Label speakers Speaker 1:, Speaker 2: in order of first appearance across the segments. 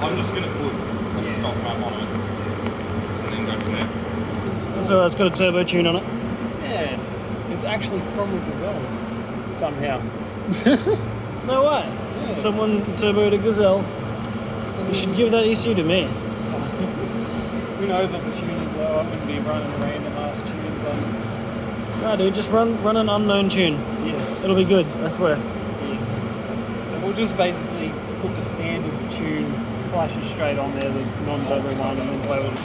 Speaker 1: I'm just going to put a stock map on it and then go from there.
Speaker 2: So that's got a turbo tune on it?
Speaker 3: Yeah, it's actually from a Gazelle, somehow.
Speaker 2: No way.
Speaker 3: Yeah.
Speaker 2: Someone turboed a Gazelle. You should give that ECU to me.
Speaker 3: Who knows what the tune is though? I wouldn't be running random ass tunes on.
Speaker 2: No, dude, just run an unknown tune.
Speaker 3: Yeah.
Speaker 2: It'll be good, I swear.
Speaker 3: Yeah. So we'll just basically put the standard tune flashes straight on there, the non-turbo one, and then play with it.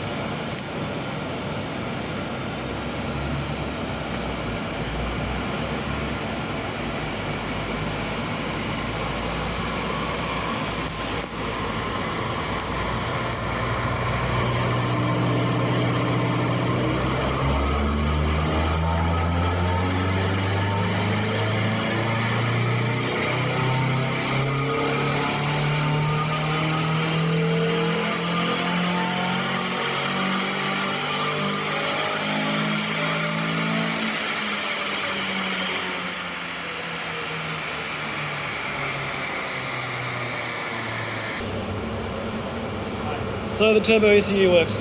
Speaker 2: So the turbo ECU works.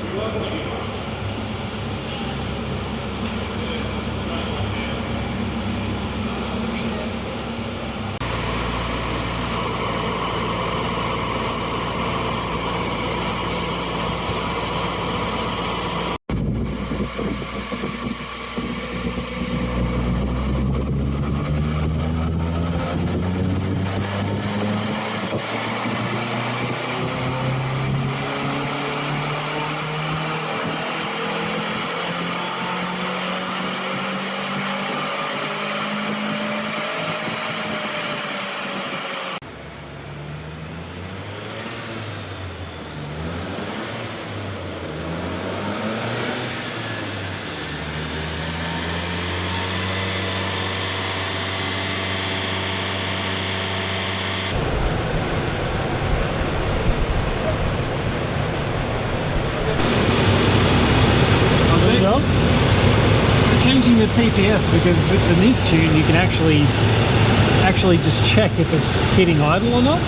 Speaker 3: Changing the TPS, because with the Nistune you can actually just check if it's hitting idle or not,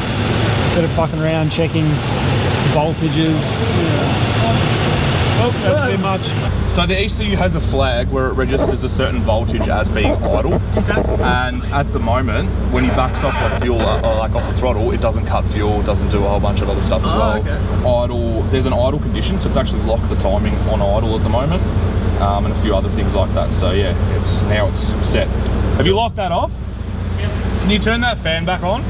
Speaker 3: instead of fucking around checking voltages. Oh, that's a bit much.
Speaker 1: So the ECU has a flag where it registers a certain voltage as being idle.
Speaker 2: Okay.
Speaker 1: And at the moment, when he backs off like fuel or like off the throttle, it doesn't cut fuel, doesn't do a whole bunch of other stuff as well.
Speaker 2: Okay.
Speaker 1: Idle, there's an idle condition, so it's actually locked the timing on idle at the moment, and a few other things like that. So yeah, now it's set. Have you locked that off?
Speaker 3: Yep.
Speaker 1: Can you turn that fan back on?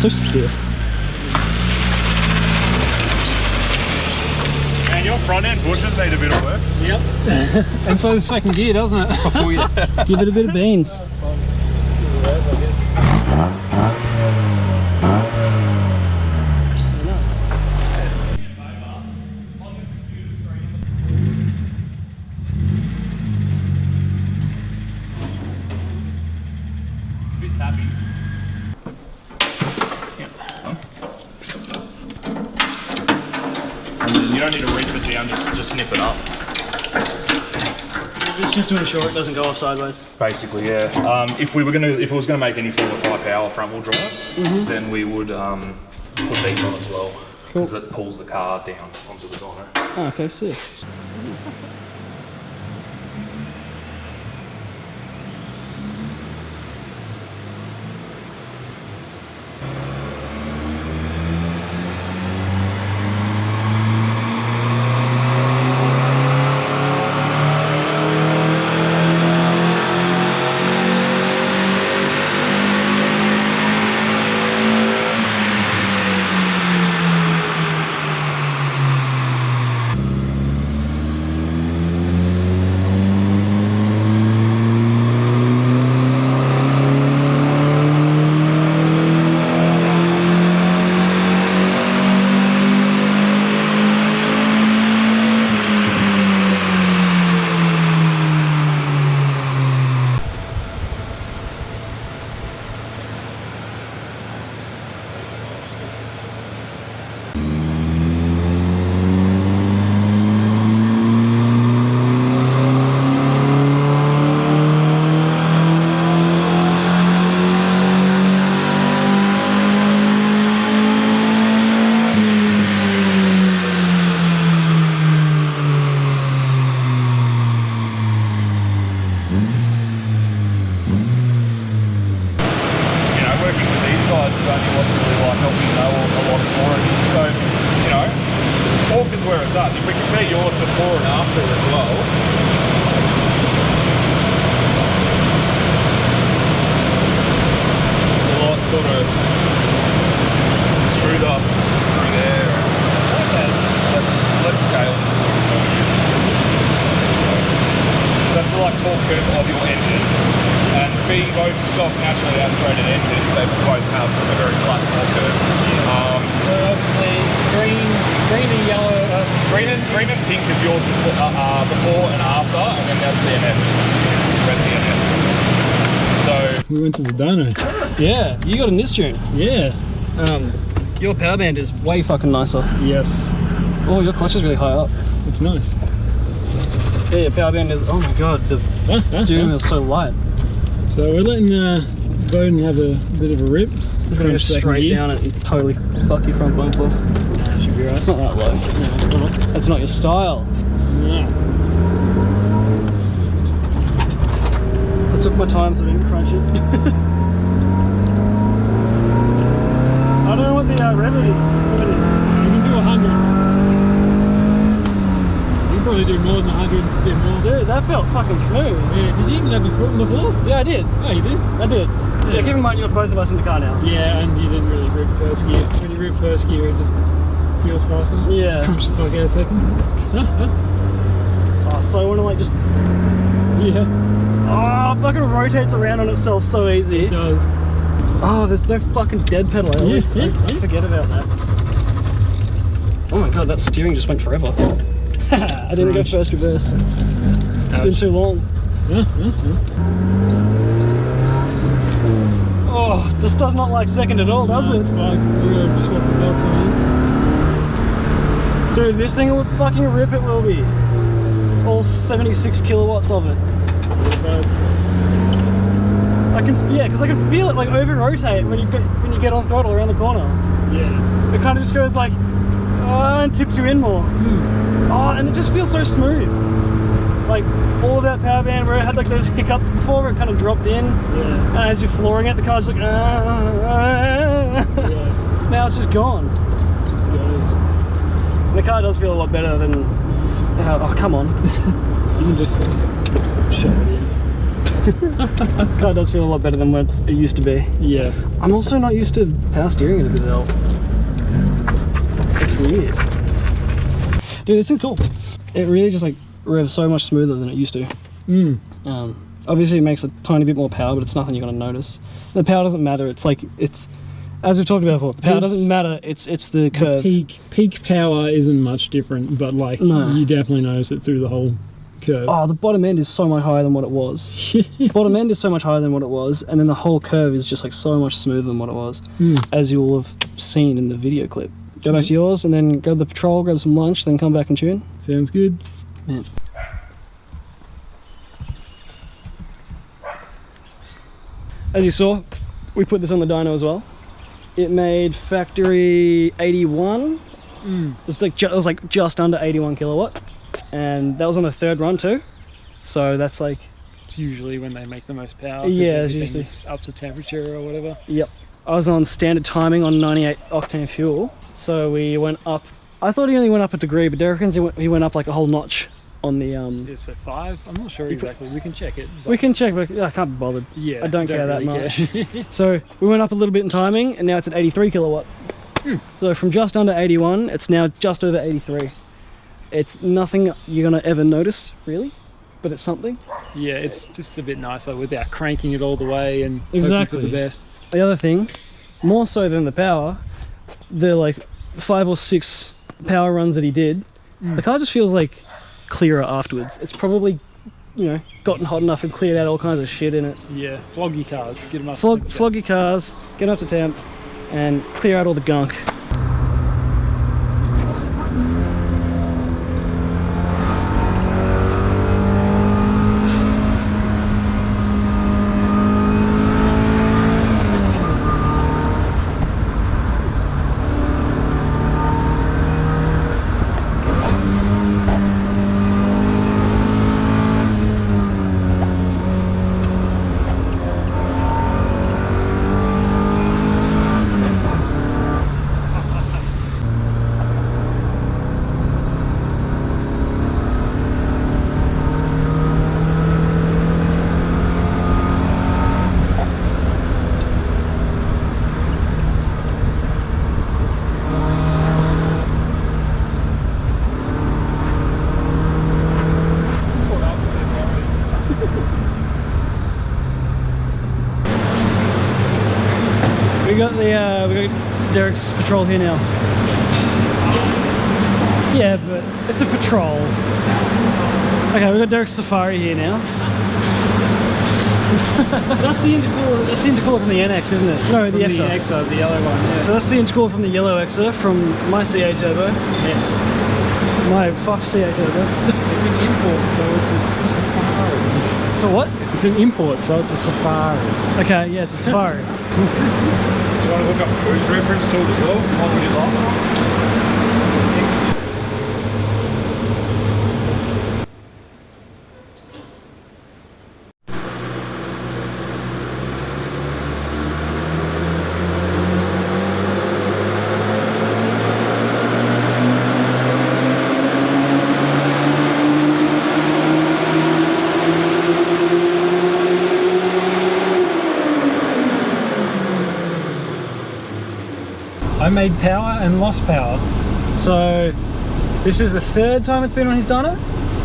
Speaker 3: So stiff.
Speaker 1: And your front end bushes need a bit of work.
Speaker 3: Yep. And so the second gear, doesn't it?
Speaker 1: Oh yeah.
Speaker 2: Give it a bit of beans.
Speaker 1: A bit tappy. You don't need to reef it down, just snip it up.
Speaker 2: It's just to ensure it doesn't go off sideways.
Speaker 1: Basically, yeah. If it was gonna make any form of high power front wheel drive, then we would put these on as well.
Speaker 2: Cool.
Speaker 1: Because it pulls the car down onto the dyno.
Speaker 2: Oh, okay, sick.
Speaker 1: where it's at. If we compare yours before and after as well, it's a lot sort of smoother through there.
Speaker 3: Okay.
Speaker 1: Let's scale this. That's the like torque curve of your engine, and being both stock naturally aspirated engines, they both have a very flat torque curve.
Speaker 3: So obviously green and yellow.
Speaker 1: Green and pink is yours before and after, and then that's CNS. Red CNS. So
Speaker 3: We went to the Dyno.
Speaker 2: Yeah, you got a Nistune.
Speaker 3: Yeah.
Speaker 2: Your power band is way fucking nicer.
Speaker 3: Yes.
Speaker 2: Oh, your clutch is really high up.
Speaker 3: It's nice.
Speaker 2: Yeah, your power band is, oh my god, the steering wheel's so light.
Speaker 3: So we're letting Bowden have a bit of a rip.
Speaker 2: You're gonna go straight down it and totally fuck your front bumper.
Speaker 3: Nah, should be right.
Speaker 2: It's not that low.
Speaker 3: No, it's not.
Speaker 2: That's not your style.
Speaker 3: No.
Speaker 2: I took my time so I didn't crunch it. I don't know what the rev limit is.
Speaker 3: You can do 100. You can probably do more than 100, a bit more.
Speaker 2: Dude, that felt fucking smooth.
Speaker 3: Yeah, did you even have the foot on the floor?
Speaker 2: Yeah, I did.
Speaker 3: Oh, you did?
Speaker 2: I did. Yeah, keep in mind you got both of us in the car now.
Speaker 3: Yeah, and you didn't really rip first gear. When you rip first gear, it just feels faster.
Speaker 2: Yeah.
Speaker 3: Crunch the fuck out second.
Speaker 2: Oh, so I want to like just,
Speaker 3: Yeah,
Speaker 2: oh, it fucking rotates around on itself so easy.
Speaker 3: it does.
Speaker 2: Oh, there's no fucking dead pedal. I always
Speaker 3: Yeah.
Speaker 2: I forget about that. Oh my god, that steering just went forever. I didn't go first reverse. It's been too long. Oh, it just does not like second at all, does
Speaker 3: It's
Speaker 2: it?
Speaker 3: fine. We're gonna swap the belts on.
Speaker 2: Dude, this thing would fucking rip, it will be. All 76 kilowatts of it. I can, yeah, because I can feel it like over rotate when you get on throttle around the corner.
Speaker 3: Yeah.
Speaker 2: It kind of just goes like, and tips you in more. Oh, and it just feels so smooth. Like all of that power band where it had like those hiccups before, where it kind of dropped in,
Speaker 3: Yeah.
Speaker 2: and as you're flooring it, the car's like,
Speaker 3: Yeah.
Speaker 2: now it's just gone.
Speaker 3: Just goes.
Speaker 2: And the car does feel a lot better than, oh come on.
Speaker 3: You can just shove it in.
Speaker 2: The car does feel a lot better than what it used to be.
Speaker 3: Yeah.
Speaker 2: I'm also not used to power steering in a Gazelle. It's weird. Dude, this thing's cool. It really just like revs so much smoother than it used to. Obviously it makes a tiny bit more power, but it's nothing you're gonna notice. The power doesn't matter. It's like, it's, as we've talked about before, the power doesn't matter. It's the curve.
Speaker 3: Peak power isn't much different, but like
Speaker 2: No.
Speaker 3: you definitely notice it through the whole curve.
Speaker 2: Oh, the bottom end is so much higher than what it was. Bottom end is so much higher than what it was, and then the whole curve is just like so much smoother than what it was, as you will have seen in the video clip. Go back to yours, and then go to the patrol, grab some lunch, then come back and tune.
Speaker 3: Sounds good.
Speaker 2: Yeah. As you saw, we put this on the dyno as well. It made factory 81. It was like just under 81 kilowatt, and that was on the third run too. So that's like,
Speaker 3: It's usually when they make the most power. 'cause
Speaker 2: Yeah, it's
Speaker 3: everything's up to temperature or whatever.
Speaker 2: yep. I was on standard timing on 98 octane fuel, so we went up. I thought he only went up a degree, but Derek reckons he went up like a whole notch on the.
Speaker 3: Is it 5? I'm not sure exactly. We can check it.
Speaker 2: We can check, but I can't be bothered.
Speaker 3: Yeah,
Speaker 2: I don't care that
Speaker 3: really
Speaker 2: much.
Speaker 3: care.
Speaker 2: So we went up a little bit in timing, and now it's at 83 kilowatt. So from just under 81, it's now just over 83. It's nothing you're gonna ever notice, really, but it's something.
Speaker 3: Yeah, it's just a bit nicer without cranking it all the way and hoping
Speaker 2: Exactly.
Speaker 3: for the best.
Speaker 2: The other thing, more so than the power, the like 5 or 6 power runs that he did, the car just feels like clearer afterwards. It's probably, you know, gotten hot enough and cleared out all kinds of shit in it.
Speaker 3: Yeah, floggy cars, get them up. to
Speaker 2: Flog
Speaker 3: temperature.
Speaker 2: your cars, get up to temp, and clear out all the gunk. Derek's patrol here now. Yeah, but it's a patrol. Okay, we've got Derek's Safari here now. That's the intercooler. That's the intercooler from the NX, isn't it? No, the XR.
Speaker 3: The XR, the yellow one. Yeah.
Speaker 2: So that's the intercooler from the yellow XR from my CA turbo.
Speaker 3: Yeah.
Speaker 2: My fucked CA turbo.
Speaker 3: It's an import, so it's a Safari.
Speaker 2: It's a what?
Speaker 3: It's an import, so it's a Safari.
Speaker 2: Okay, yeah, it's a Safari.
Speaker 1: Do you want to look up a boost reference tool as well, like we did last time?
Speaker 3: I made power and lost power.
Speaker 2: So this is the third time it's been on his dyno?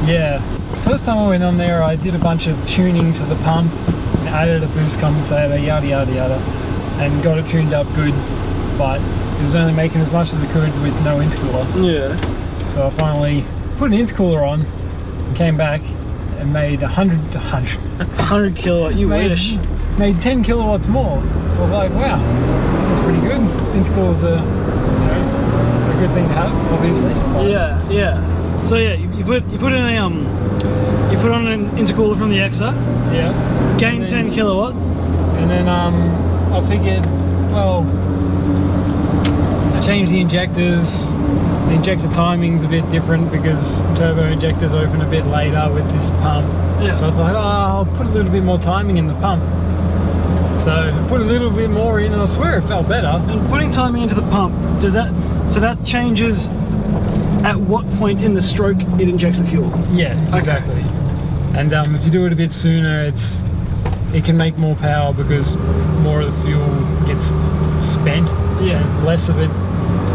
Speaker 3: Yeah. First time I went on there, I did a bunch of tuning to the pump, and added a boost compensator, yada yada yada, and got it tuned up good, but it was only making as much as it could with no intercooler.
Speaker 2: Yeah.
Speaker 3: So I finally put an intercooler on and came back and made 100
Speaker 2: kilowatt, you wish.
Speaker 3: Made 10 kilowatts more. So I was like, wow, that's pretty good. Intercoolers are, you know, a good thing to have, obviously.
Speaker 2: Yeah, yeah. So yeah, you put in a you put on an intercooler from the XR.
Speaker 3: Yeah.
Speaker 2: Gain 10 kilowatt.
Speaker 3: And then I figured, well, I changed the injectors. The injector timing's a bit different because turbo injectors open a bit later with this pump.
Speaker 2: Yeah.
Speaker 3: So I thought, oh, I'll put a little bit more timing in the pump. So I put a little bit more in, and I swear it felt better.
Speaker 2: And putting timing into the pump, does that, so that changes at what point in the stroke it injects the fuel?
Speaker 3: Yeah, exactly. Okay. And if you do it a bit sooner, it can make more power because more of the fuel gets spent.
Speaker 2: Yeah.
Speaker 3: And less of it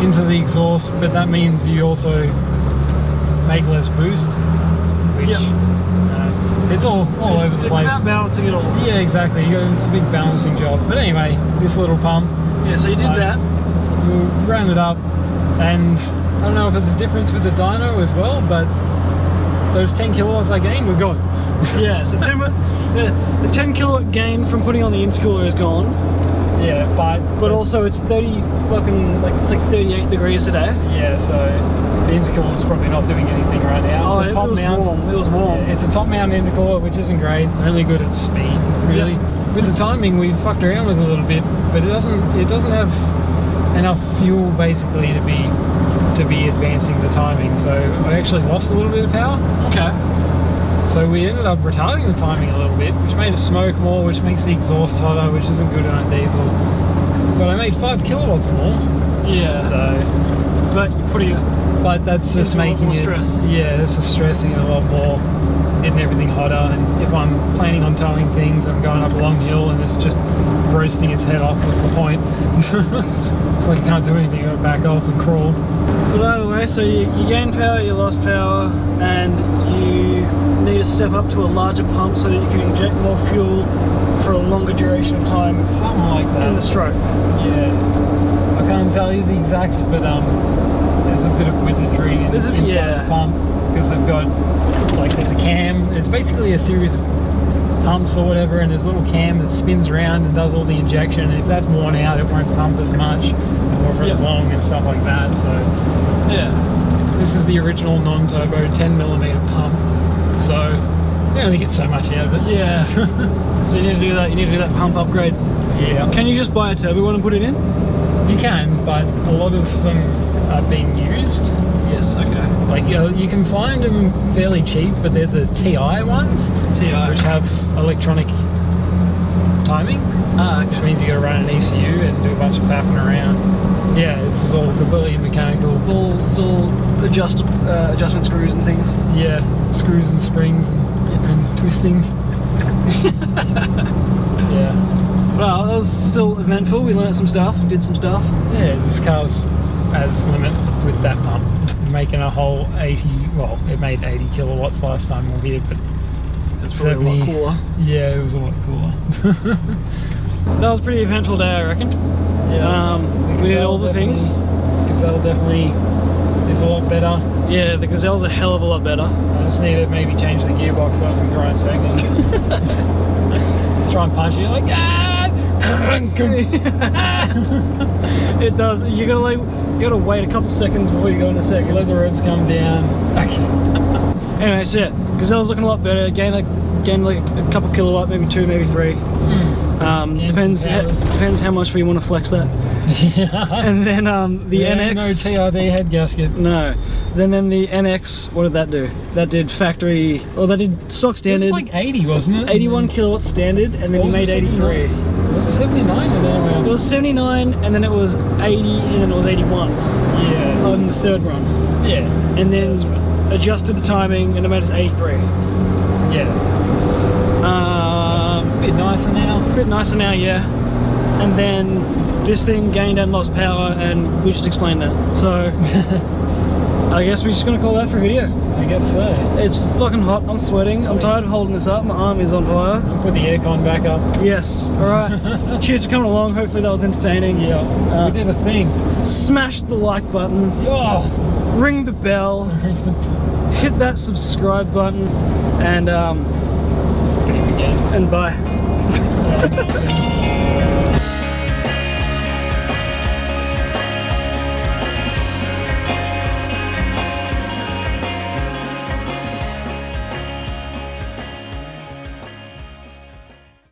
Speaker 3: into the exhaust, but that means you also make less boost, which it's all over the place.
Speaker 2: It's about balancing it all.
Speaker 3: Yeah, exactly. It's a big balancing job. But anyway, this little pump.
Speaker 2: Yeah, so you did that.
Speaker 3: We ran it up, and I don't know if it's a difference with the dyno as well, but those 10 kilowatts I gained were gone.
Speaker 2: Yeah, so the 10 kilowatt gain from putting on the intercooler is gone.
Speaker 3: Yeah,
Speaker 2: but also it's 30 fucking, like, it's like 38 degrees today.
Speaker 3: Yeah, so the intercooler's probably not doing anything right now. It's a top mount.
Speaker 2: Warm. It was warm.
Speaker 3: Yeah, it's a top mount intercooler, which isn't great. Only good at speed, really.
Speaker 2: Yep.
Speaker 3: With the timing, we fucked around with it a little bit, but it doesn't have enough fuel basically to be advancing the timing. So I actually lost a little bit of power.
Speaker 2: Okay.
Speaker 3: So we ended up retarding the timing a little bit, which made us smoke more, which makes the exhaust hotter, which isn't good on a diesel. But I made 5 kilowatts more.
Speaker 2: Yeah.
Speaker 3: So,
Speaker 2: but you're putting it.
Speaker 3: But that's just making it.
Speaker 2: Stress.
Speaker 3: Yeah, it's just stressing it a lot more, getting everything hotter. And if I'm planning on towing things, I'm going up a long hill, and it's just roasting its head off. What's the point? It's like you can't do anything. You got to back off and crawl.
Speaker 2: But either way, so you gained power, you lost power, and you need to step up to a larger pump so that you can inject more fuel for a longer duration of time.
Speaker 3: Something like that.
Speaker 2: In the stroke.
Speaker 3: Yeah. I can't tell you the exacts, but there's a bit of wizardry inside the pump, because they've got, like, there's a cam. It's basically a series of pumps or whatever, and there's a little cam that spins around and does all the injection, and if that's worn out, it won't pump as much or as long and stuff like that. So
Speaker 2: yeah,
Speaker 3: this is the original non-turbo 10mm pump, so you only get so much out of it.
Speaker 2: Yeah. So you need to do that. You need to do that pump upgrade.
Speaker 3: Yeah.
Speaker 2: Can you just buy a turbo one and put it in?
Speaker 3: You can, but a lot of them are being used.
Speaker 2: Yes. Okay.
Speaker 3: Like, you can find them fairly cheap, but they're the TI ones, which have electronic timing,
Speaker 2: okay.
Speaker 3: Which means you got to run an ECU and do a bunch of faffing around. Yeah, it's all completely mechanical.
Speaker 2: It's all adjustment screws and things.
Speaker 3: Yeah, screws and springs and twisting. Yeah.
Speaker 2: Well, that was still eventful. We learned some stuff, did some stuff.
Speaker 3: Yeah, this car's at its limit with that pump. Making a whole 80, well, it made 80 kilowatts last time we were here, but
Speaker 2: it's probably 70, a lot cooler.
Speaker 3: Yeah, it was a lot cooler.
Speaker 2: That was a pretty eventful day, I reckon.
Speaker 3: Yeah.
Speaker 2: We did all the things.
Speaker 3: Gazelle definitely is a lot better.
Speaker 2: Yeah, the Gazelle's a hell of a lot better.
Speaker 3: I just need to maybe change the gearbox so I can grind second. Try and punch it like
Speaker 2: It does. You gotta wait a couple seconds before you go into second.
Speaker 3: let the revs come down. Okay.
Speaker 2: Anyway, so yeah, Gazelle's looking a lot better. Gained like a couple kilowatt, maybe 2, maybe 3. Depends how much we want to flex that. And then the NX.
Speaker 3: No TRD head gasket.
Speaker 2: No. Then the NX. What did that do? That did factory. Well, that did stock standard.
Speaker 3: It was like 80, wasn't it?
Speaker 2: 81 kilowatts standard, and then
Speaker 3: What
Speaker 2: you
Speaker 3: was
Speaker 2: made
Speaker 3: the
Speaker 2: 83.
Speaker 3: Was it 79 and then around?
Speaker 2: It was 79, and then it was 80, and then it was 81
Speaker 3: Yeah.
Speaker 2: on the third run.
Speaker 3: Yeah.
Speaker 2: And then
Speaker 3: That's right.
Speaker 2: adjusted the timing, and it made us 83.
Speaker 3: Yeah. A bit nicer now.
Speaker 2: A bit nicer now, yeah. And then this thing gained and lost power, and we just explained that. So I guess we're just gonna call that for a video.
Speaker 3: I guess so.
Speaker 2: It's fucking hot. I'm sweating. I'm tired of holding this up. My arm is on fire.
Speaker 3: I'll put the aircon back up.
Speaker 2: Yes. All right. Cheers for coming along. Hopefully that was entertaining.
Speaker 3: Yeah. We did a thing.
Speaker 2: Smash the like button.
Speaker 3: Oh.
Speaker 2: Ring the bell. Hit that subscribe button. And
Speaker 3: Pretty forget.
Speaker 2: bye.